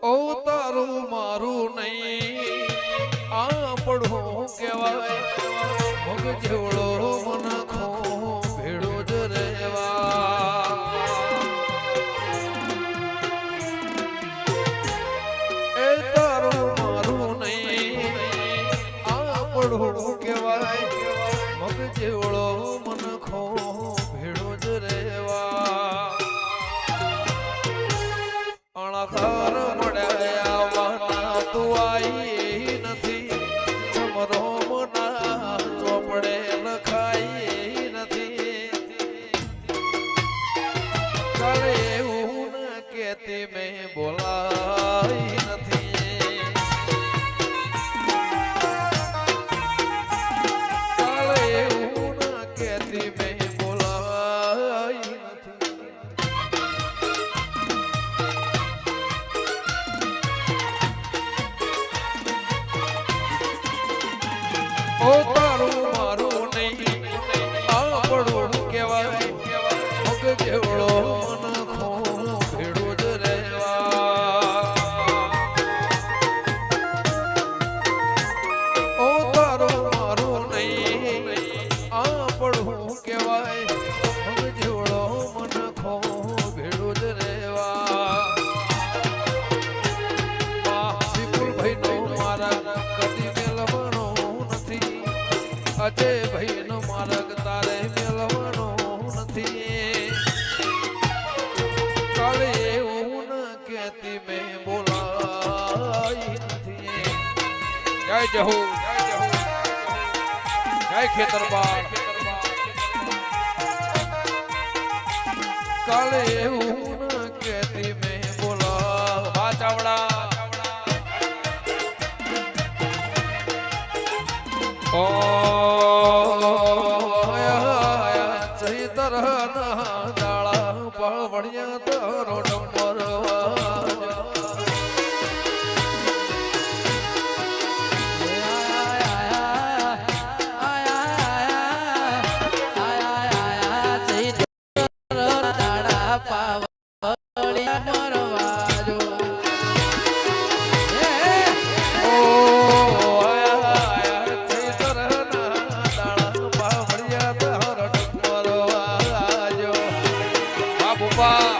ઓ તારું મારું નહીં આ પડવું કહેવાય મગ જેવડો મન ખો ભેડો જ રહેવા એ તારું મારું નહીં આ પડવું કહેવાય મગ જેવડો મન ખો ભેડો જ રહેવા અણકાર મળ્યા વાના તું આઈ નથી સમરો મના ચોપડે લખાઈ નથી કાલે એવું ન કેતી મેં બોલાઈ નથી કાલે એવું ન કેતી મેં બોલાઈ નથી ઓ તારું મારું નહીં આ પડવું કહેવાય મગ જેવડો મન ખો ભેડો જ રહેવા ઓ તારું મારું નહીં આ પડવું કહેવાય મગ જેવડો મન ખો ભેડો જ રહેવા વિપુલભાઈ નો મારા કદી મેલવાનો અજય ભાઈ નો માર્ગ તારે મેળવવાનો નથી કાલે એવું ન કેતી મેં બોલાઈ નથી જય જહો જય ખેતરબાળ કાલે એવું ન કેતી મેં બોલા હા ચાવડા ઓ દાળા પાવડિયા તારો ડંબર Bye.